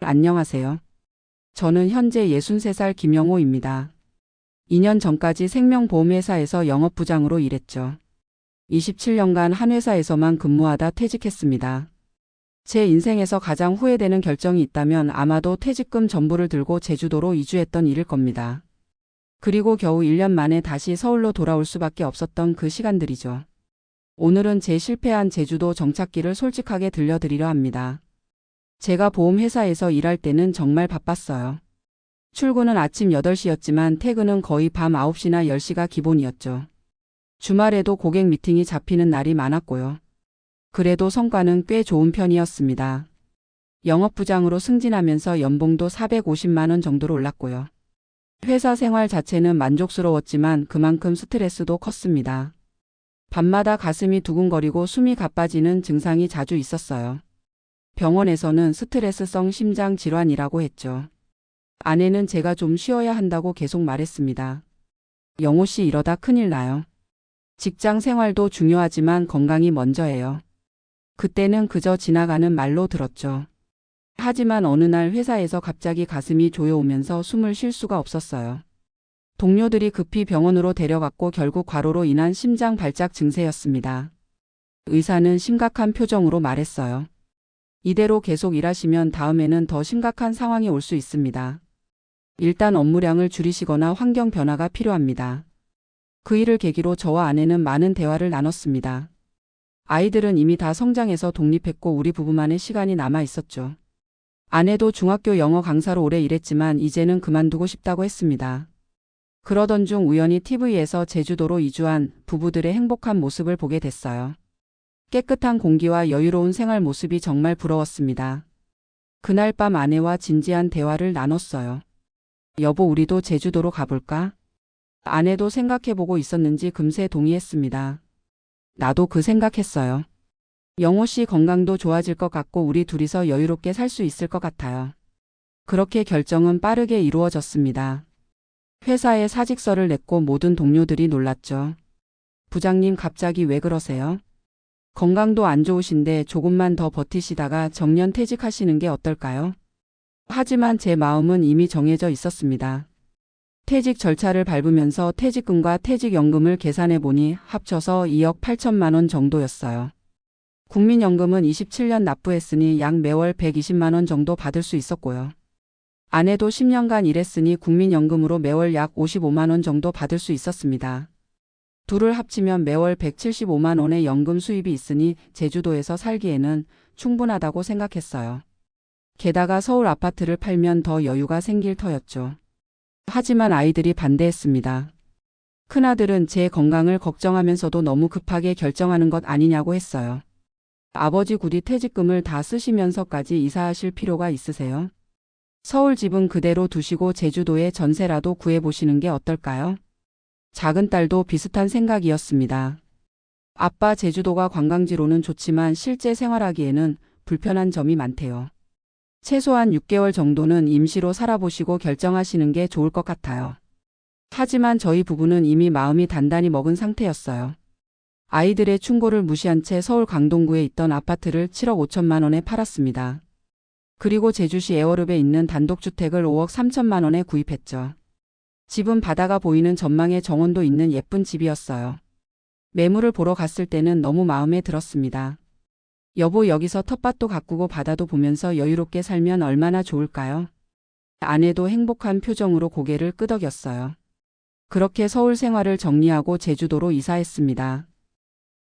안녕하세요. 저는 현재 63살 김영호입니다. 2년 전까지 생명보험회사에서 영업부장으로 일했죠. 27년간 한 회사에서만 근무하다 퇴직했습니다. 제 인생에서 가장 후회되는 결정이 있다면 아마도 퇴직금 전부를 들고 제주도로 이주했던 일일 겁니다. 그리고 겨우 1년 만에 다시 서울로 돌아올 수밖에 없었던 그 시간들이죠. 오늘은 제 실패한 제주도 정착기를 솔직하게 들려드리려 합니다. 제가 보험회사에서 일할 때는 정말 바빴어요. 출근은 아침 8시였지만 퇴근은 거의 밤 9시나 10시가 기본이었죠. 주말에도 고객 미팅이 잡히는 날이 많았고요. 그래도 성과는 꽤 좋은 편이었습니다. 영업부장으로 승진하면서 연봉도 450만 원 정도로 올랐고요. 회사 생활 자체는 만족스러웠지만 그만큼 스트레스도 컸습니다. 밤마다 가슴이 두근거리고 숨이 가빠지는 증상이 자주 있었어요. 병원에서는 스트레스성 심장 질환이라고 했죠. 아내는 제가 좀 쉬어야 한다고 계속 말했습니다. 영호 씨 이러다 큰일 나요. 직장 생활도 중요하지만 건강이 먼저예요. 그때는 그저 지나가는 말로 들었죠. 하지만 어느 날 회사에서 갑자기 가슴이 조여오면서 숨을 쉴 수가 없었어요. 동료들이 급히 병원으로 데려갔고 결국 과로로 인한 심장 발작 증세였습니다. 의사는 심각한 표정으로 말했어요. 이대로 계속 일하시면 다음에는 더 심각한 상황이 올 수 있습니다. 일단 업무량을 줄이시거나 환경 변화가 필요합니다. 그 일을 계기로 저와 아내는 많은 대화를 나눴습니다. 아이들은 이미 다 성장해서 독립했고 우리 부부만의 시간이 남아 있었죠. 아내도 중학교 영어 강사로 오래 일했지만 이제는 그만두고 싶다고 했습니다. 그러던 중 우연히 TV에서 제주도로 이주한 부부들의 행복한 모습을 보게 됐어요. 깨끗한 공기와 여유로운 생활 모습이 정말 부러웠습니다. 그날 밤 아내와 진지한 대화를 나눴어요. 여보, 우리도 제주도로 가볼까? 아내도 생각해보고 있었는지 금세 동의했습니다. 나도 그 생각했어요. 영호 씨 건강도 좋아질 것 같고 우리 둘이서 여유롭게 살 수 있을 것 같아요. 그렇게 결정은 빠르게 이루어졌습니다. 회사에 사직서를 냈고 모든 동료들이 놀랐죠. 부장님 갑자기 왜 그러세요? 건강도 안 좋으신데 조금만 더 버티시다가 정년 퇴직하시는 게 어떨까요? 하지만 제 마음은 이미 정해져 있었습니다. 퇴직 절차를 밟으면서 퇴직금과 퇴직연금을 계산해 보니 합쳐서 2억 8천만 원 정도였어요. 국민연금은 27년 납부했으니 약 매월 120만 원 정도 받을 수 있었고요. 아내도 10년간 일했으니 국민연금으로 매월 약 55만 원 정도 받을 수 있었습니다. 둘을 합치면 매월 175만 원의 연금 수입이 있으니 제주도에서 살기에는 충분하다고 생각했어요. 게다가 서울 아파트를 팔면 더 여유가 생길 터였죠. 하지만 아이들이 반대했습니다. 큰아들은 제 건강을 걱정하면서도 너무 급하게 결정하는 것 아니냐고 했어요. 아버지 구리 퇴직금을 다 쓰시면서까지 이사하실 필요가 있으세요? 서울 집은 그대로 두시고 제주도에 전세라도 구해보시는 게 어떨까요? 작은 딸도 비슷한 생각이었습니다. 아빠, 제주도가 관광지로는 좋지만 실제 생활하기에는 불편한 점이 많대요. 최소한 6개월 정도는 임시로 살아보시고 결정하시는 게 좋을 것 같아요. 하지만 저희 부부는 이미 마음이 단단히 먹은 상태였어요. 아이들의 충고를 무시한 채 서울 강동구에 있던 아파트를 7억 5천만 원에 팔았습니다. 그리고 제주시 애월읍에 있는 단독주택을 5억 3천만 원에 구입했죠. 집은 바다가 보이는 전망의 정원도 있는 예쁜 집이었어요. 매물을 보러 갔을 때는 너무 마음에 들었습니다. 여보, 여기서 텃밭도 가꾸고 바다도 보면서 여유롭게 살면 얼마나 좋을까요? 아내도 행복한 표정으로 고개를 끄덕였어요. 그렇게 서울 생활을 정리하고 제주도로 이사했습니다.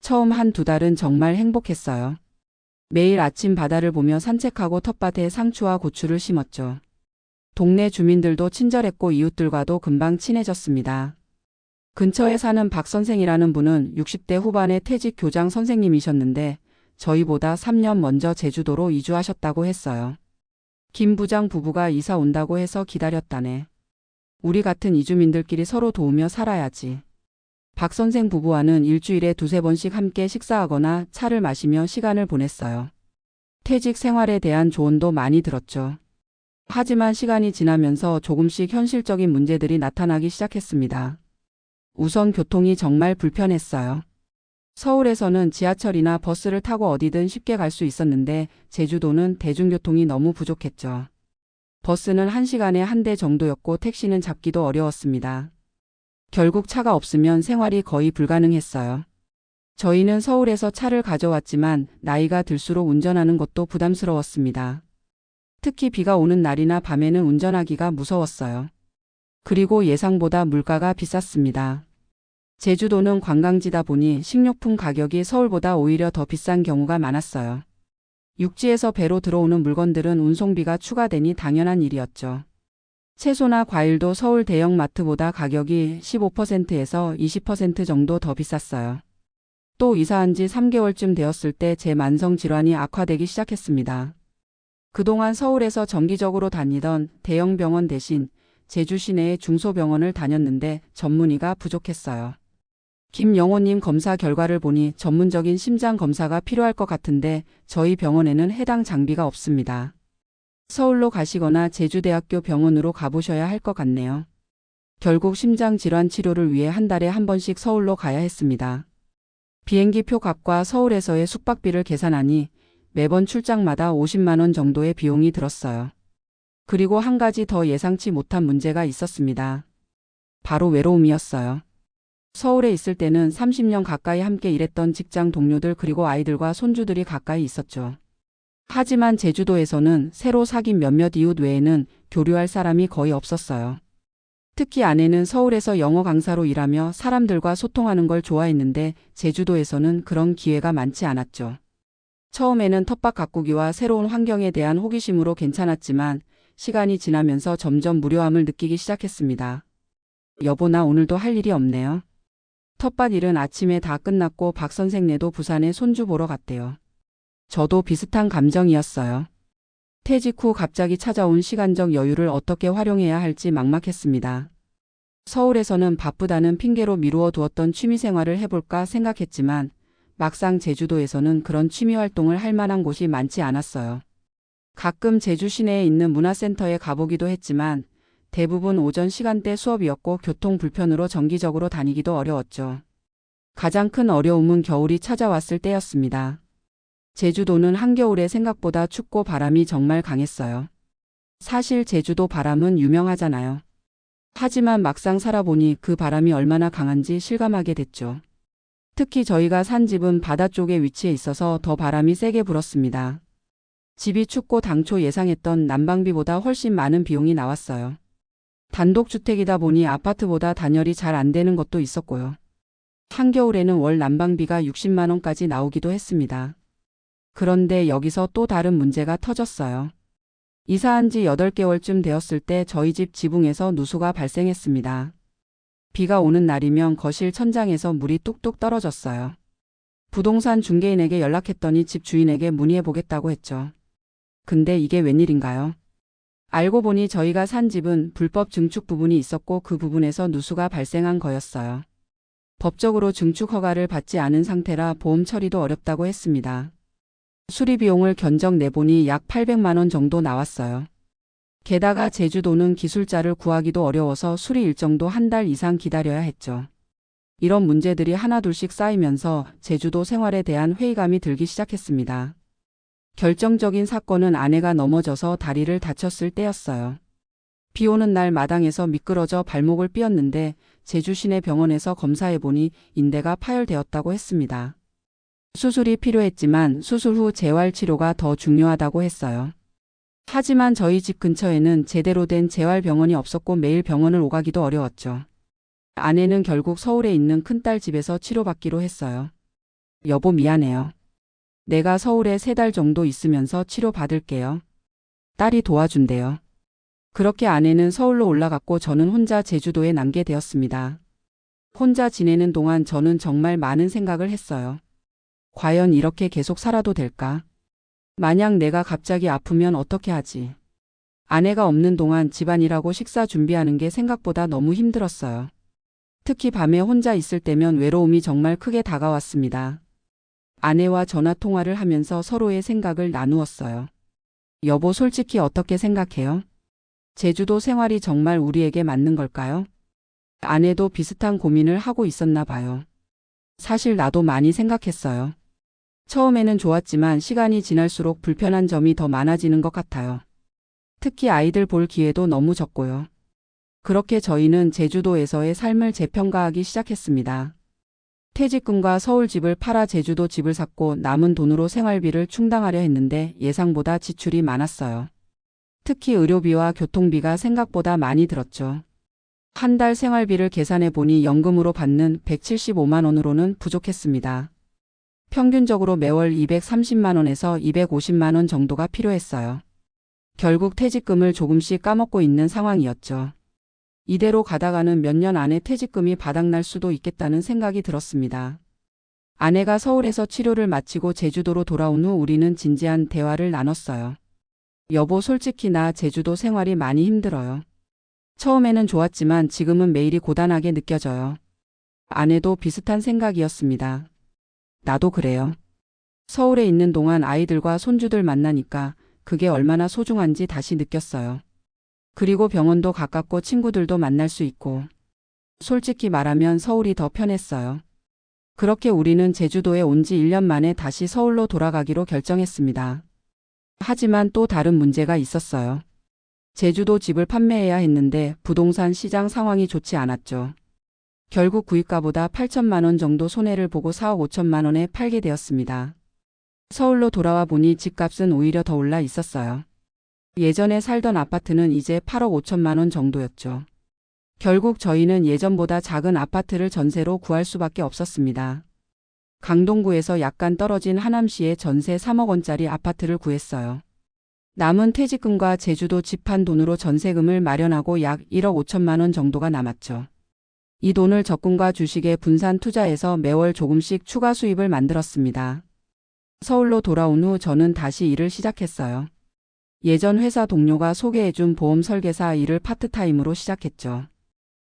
처음 한 2달은 정말 행복했어요. 매일 아침 바다를 보며 산책하고 텃밭에 상추와 고추를 심었죠. 동네 주민들도 친절했고 이웃들과도 금방 친해졌습니다. 근처에 사는 박 선생이라는 분은 60대 후반의 퇴직 교장 선생님이셨는데 저희보다 3년 먼저 제주도로 이주하셨다고 했어요. 김 부장 부부가 이사 온다고 해서 기다렸다네. 우리 같은 이주민들끼리 서로 도우며 살아야지. 박 선생 부부와는 일주일에 2-3번씩 함께 식사하거나 차를 마시며 시간을 보냈어요. 퇴직 생활에 대한 조언도 많이 들었죠. 하지만 시간이 지나면서 조금씩 현실적인 문제들이 나타나기 시작했습니다. 우선 교통이 정말 불편했어요. 서울에서는 지하철이나 버스를 타고 어디든 쉽게 갈 수 있었는데 제주도는 대중교통이 너무 부족했죠. 버스는 1시간에 한 대 정도였고 택시는 잡기도 어려웠습니다. 결국 차가 없으면 생활이 거의 불가능했어요. 저희는 서울에서 차를 가져왔지만 나이가 들수록 운전하는 것도 부담스러웠습니다. 특히 비가 오는 날이나 밤에는 운전하기가 무서웠어요. 그리고 예상보다 물가가 비쌌습니다. 제주도는 관광지다 보니 식료품 가격이 서울보다 오히려 더 비싼 경우가 많았어요. 육지에서 배로 들어오는 물건들은 운송비가 추가되니 당연한 일이었죠. 채소나 과일도 서울 대형 마트보다 가격이 15%에서 20% 정도 더 비쌌어요. 또 이사한 지 3개월쯤 되었을 때 제 만성 질환이 악화되기 시작했습니다. 그동안 서울에서 정기적으로 다니던 대형 병원 대신 제주 시내의 중소병원을 다녔는데 전문의가 부족했어요. 김영호님 검사 결과를 보니 전문적인 심장 검사가 필요할 것 같은데 저희 병원에는 해당 장비가 없습니다. 서울로 가시거나 제주대학교 병원으로 가보셔야 할 것 같네요. 결국 심장 질환 치료를 위해 한 달에 한 번씩 서울로 가야 했습니다. 비행기표 값과 서울에서의 숙박비를 계산하니 매번 출장마다 50만 원 정도의 비용이 들었어요. 그리고 한 가지 더 예상치 못한 문제가 있었습니다. 바로 외로움이었어요. 서울에 있을 때는 30년 가까이 함께 일했던 직장 동료들 그리고 아이들과 손주들이 가까이 있었죠. 하지만 제주도에서는 새로 사귄 몇몇 이웃 외에는 교류할 사람이 거의 없었어요. 특히 아내는 서울에서 영어 강사로 일하며 사람들과 소통하는 걸 좋아했는데 제주도에서는 그런 기회가 많지 않았죠. 처음에는 텃밭 가꾸기와 새로운 환경에 대한 호기심으로 괜찮았지만 시간이 지나면서 점점 무료함을 느끼기 시작했습니다. 여보, 나 오늘도 할 일이 없네요. 텃밭 일은 아침에 다 끝났고 박 선생네도 부산에 손주 보러 갔대요. 저도 비슷한 감정이었어요. 퇴직 후 갑자기 찾아온 시간적 여유를 어떻게 활용해야 할지 막막했습니다. 서울에서는 바쁘다는 핑계로 미루어 두었던 취미생활을 해볼까 생각했지만 막상 제주도에서는 그런 취미활동을 할 만한 곳이 많지 않았어요. 가끔 제주 시내에 있는 문화센터에 가보기도 했지만 대부분 오전 시간대 수업이었고 교통 불편으로 정기적으로 다니기도 어려웠죠. 가장 큰 어려움은 겨울이 찾아왔을 때였습니다. 제주도는 한겨울에 생각보다 춥고 바람이 정말 강했어요. 사실 제주도 바람은 유명하잖아요. 하지만 막상 살아보니 그 바람이 얼마나 강한지 실감하게 됐죠. 특히 저희가 산 집은 바다 쪽에 위치해 있어서 더 바람이 세게 불었습니다. 집이 춥고 당초 예상했던 난방비보다 훨씬 많은 비용이 나왔어요. 단독주택이다 보니 아파트보다 단열이 잘 안 되는 것도 있었고요. 한겨울에는 월 난방비가 60만 원까지 나오기도 했습니다. 그런데 여기서 또 다른 문제가 터졌어요. 이사한 지 8개월쯤 되었을 때 저희 집 지붕에서 누수가 발생했습니다. 비가 오는 날이면 거실 천장에서 물이 뚝뚝 떨어졌어요. 부동산 중개인에게 연락했더니 집 주인에게 문의해 보겠다고 했죠. 근데 이게 웬일인가요? 알고 보니 저희가 산 집은 불법 증축 부분이 있었고 그 부분에서 누수가 발생한 거였어요. 법적으로 증축 허가를 받지 않은 상태라 보험 처리도 어렵다고 했습니다. 수리 비용을 견적 내보니 약 800만 원 정도 나왔어요. 게다가 제주도는 기술자를 구하기도 어려워서 수리 일정도 한 달 이상 기다려야 했죠. 이런 문제들이 하나둘씩 쌓이면서 제주도 생활에 대한 회의감이 들기 시작했습니다. 결정적인 사건은 아내가 넘어져서 다리를 다쳤을 때였어요. 비 오는 날 마당에서 미끄러져 발목을 삐었는데 제주 시내 병원에서 검사해보니 인대가 파열되었다고 했습니다. 수술이 필요했지만 수술 후 재활치료가 더 중요하다고 했어요. 하지만 저희 집 근처에는 제대로 된 재활병원이 없었고 매일 병원을 오가기도 어려웠죠. 아내는 결국 서울에 있는 큰딸 집에서 치료받기로 했어요. 여보, 미안해요. 내가 서울에 3달 정도 있으면서 치료받을게요. 딸이 도와준대요. 그렇게 아내는 서울로 올라갔고 저는 혼자 제주도에 남게 되었습니다. 혼자 지내는 동안 저는 정말 많은 생각을 했어요. 과연 이렇게 계속 살아도 될까? 만약 내가 갑자기 아프면 어떻게 하지? 아내가 없는 동안 집안일하고 식사 준비하는 게 생각보다 너무 힘들었어요. 특히 밤에 혼자 있을 때면 외로움이 정말 크게 다가왔습니다. 아내와 전화 통화를 하면서 서로의 생각을 나누었어요. 여보, 솔직히 어떻게 생각해요? 제주도 생활이 정말 우리에게 맞는 걸까요? 아내도 비슷한 고민을 하고 있었나 봐요. 사실 나도 많이 생각했어요. 처음에는 좋았지만 시간이 지날수록 불편한 점이 더 많아지는 것 같아요. 특히 아이들 볼 기회도 너무 적고요. 그렇게 저희는 제주도에서의 삶을 재평가하기 시작했습니다. 퇴직금과 서울 집을 팔아 제주도 집을 샀고 남은 돈으로 생활비를 충당하려 했는데 예상보다 지출이 많았어요. 특히 의료비와 교통비가 생각보다 많이 들었죠. 한 달 생활비를 계산해 보니 연금으로 받는 175만 원으로는 부족했습니다. 평균적으로 매월 230만 원에서 250만 원 정도가 필요했어요. 결국 퇴직금을 조금씩 까먹고 있는 상황이었죠. 이대로 가다가는 몇 년 안에 퇴직금이 바닥날 수도 있겠다는 생각이 들었습니다. 아내가 서울에서 치료를 마치고 제주도로 돌아온 후 우리는 진지한 대화를 나눴어요. 여보, 솔직히 나 제주도 생활이 많이 힘들어요. 처음에는 좋았지만 지금은 매일이 고단하게 느껴져요. 아내도 비슷한 생각이었습니다. 나도 그래요. 서울에 있는 동안 아이들과 손주들 만나니까 그게 얼마나 소중한지 다시 느꼈어요. 그리고 병원도 가깝고 친구들도 만날 수 있고. 솔직히 말하면 서울이 더 편했어요. 그렇게 우리는 제주도에 온 지 1년 만에 다시 서울로 돌아가기로 결정했습니다. 하지만 또 다른 문제가 있었어요. 제주도 집을 판매해야 했는데 부동산 시장 상황이 좋지 않았죠. 결국 구입가보다 8천만 원 정도 손해를 보고 4억 5천만 원에 팔게 되었습니다. 서울로 돌아와 보니 집값은 오히려 더 올라 있었어요. 예전에 살던 아파트는 이제 8억 5천만 원 정도였죠. 결국 저희는 예전보다 작은 아파트를 전세로 구할 수밖에 없었습니다. 강동구에서 약간 떨어진 하남시에 전세 3억 원짜리 아파트를 구했어요. 남은 퇴직금과 제주도 집 판 돈으로 전세금을 마련하고 약 1억 5천만 원 정도가 남았죠. 이 돈을 적금과 주식에 분산 투자해서 매월 조금씩 추가 수입을 만들었습니다. 서울로 돌아온 후 저는 다시 일을 시작했어요. 예전 회사 동료가 소개해준 보험 설계사 일을 파트타임으로 시작했죠.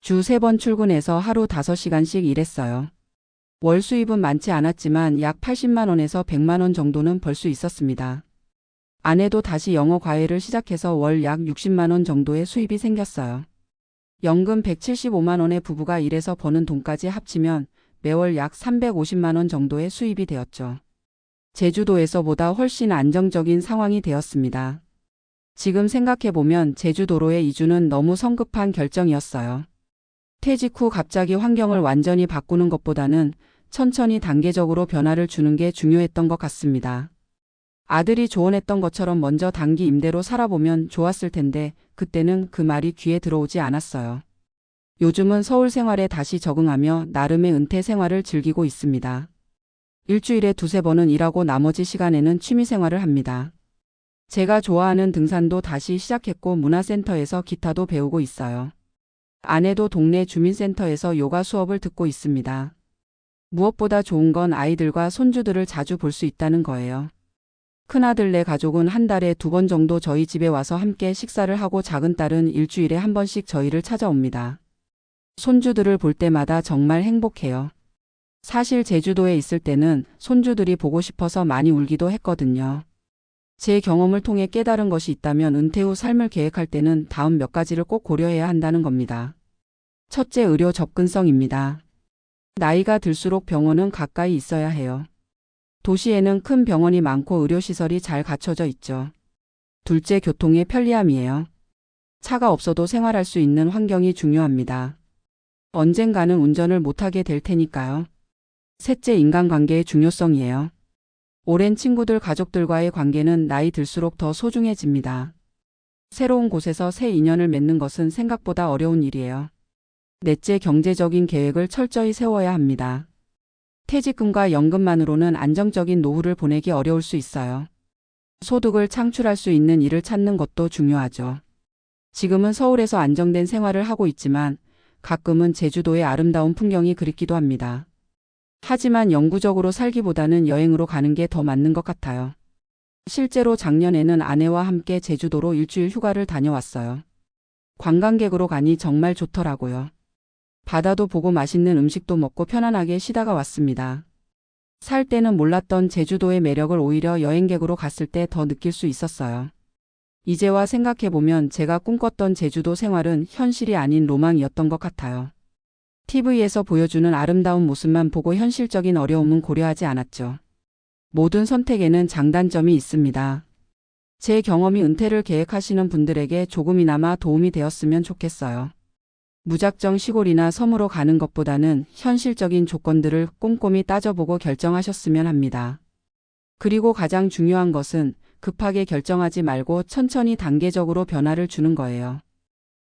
주 3번 출근해서 하루 5시간씩 일했어요. 월 수입은 많지 않았지만 약 80만 원에서 100만 원 정도는 벌 수 있었습니다. 아내도 다시 영어 과외를 시작해서 월 약 60만 원 정도의 수입이 생겼어요. 연금 175만 원의 부부가 일해서 버는 돈까지 합치면 매월 약 350만 원 정도의 수입이 되었죠. 제주도에서보다 훨씬 안정적인 상황이 되었습니다. 지금 생각해보면 제주도로의 이주는 너무 성급한 결정이었어요. 퇴직 후 갑자기 환경을 완전히 바꾸는 것보다는 천천히 단계적으로 변화를 주는 게 중요했던 것 같습니다. 아들이 조언했던 것처럼 먼저 단기 임대로 살아보면 좋았을 텐데 그때는 그 말이 귀에 들어오지 않았어요. 요즘은 서울 생활에 다시 적응하며 나름의 은퇴 생활을 즐기고 있습니다. 일주일에 2~3번은 일하고 나머지 시간에는 취미 생활을 합니다. 제가 좋아하는 등산도 다시 시작했고 문화센터에서 기타도 배우고 있어요. 아내도 동네 주민센터에서 요가 수업을 듣고 있습니다. 무엇보다 좋은 건 아이들과 손주들을 자주 볼 수 있다는 거예요. 큰아들네 가족은 한 달에 2번 정도 저희 집에 와서 함께 식사를 하고 작은 딸은 일주일에 1번씩 저희를 찾아옵니다. 손주들을 볼 때마다 정말 행복해요. 사실 제주도에 있을 때는 손주들이 보고 싶어서 많이 울기도 했거든요. 제 경험을 통해 깨달은 것이 있다면 은퇴 후 삶을 계획할 때는 다음 몇 가지를 꼭 고려해야 한다는 겁니다. 첫째, 의료 접근성입니다. 나이가 들수록 병원은 가까이 있어야 해요. 도시에는 큰 병원이 많고 의료시설이 잘 갖춰져 있죠. 둘째, 교통의 편리함이에요. 차가 없어도 생활할 수 있는 환경이 중요합니다. 언젠가는 운전을 못하게 될 테니까요. 셋째, 인간관계의 중요성이에요. 오랜 친구들, 가족들과의 관계는 나이 들수록 더 소중해집니다. 새로운 곳에서 새 인연을 맺는 것은 생각보다 어려운 일이에요. 넷째, 경제적인 계획을 철저히 세워야 합니다. 퇴직금과 연금만으로는 안정적인 노후를 보내기 어려울 수 있어요. 소득을 창출할 수 있는 일을 찾는 것도 중요하죠. 지금은 서울에서 안정된 생활을 하고 있지만 가끔은 제주도의 아름다운 풍경이 그립기도 합니다. 하지만 영구적으로 살기보다는 여행으로 가는 게 더 맞는 것 같아요. 실제로 작년에는 아내와 함께 제주도로 일주일 휴가를 다녀왔어요. 관광객으로 가니 정말 좋더라고요. 바다도 보고 맛있는 음식도 먹고 편안하게 쉬다가 왔습니다. 살 때는 몰랐던 제주도의 매력을 오히려 여행객으로 갔을 때 더 느낄 수 있었어요. 이제와 생각해보면 제가 꿈꿨던 제주도 생활은 현실이 아닌 로망이었던 것 같아요. TV에서 보여주는 아름다운 모습만 보고 현실적인 어려움은 고려하지 않았죠. 모든 선택에는 장단점이 있습니다. 제 경험이 은퇴를 계획하시는 분들에게 조금이나마 도움이 되었으면 좋겠어요. 무작정 시골이나 섬으로 가는 것보다는 현실적인 조건들을 꼼꼼히 따져보고 결정하셨으면 합니다. 그리고 가장 중요한 것은 급하게 결정하지 말고 천천히 단계적으로 변화를 주는 거예요.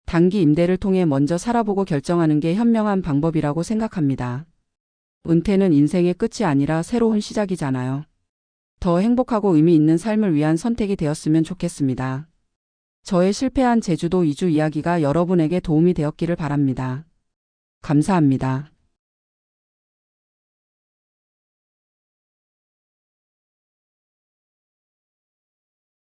단기 임대를 통해 먼저 살아보고 결정하는 게 현명한 방법이라고 생각합니다. 은퇴는 인생의 끝이 아니라 새로운 시작이잖아요. 더 행복하고 의미 있는 삶을 위한 선택이 되었으면 좋겠습니다. 저의 실패한 제주도 이주 이야기가 여러분에게 도움이 되었기를 바랍니다. 감사합니다.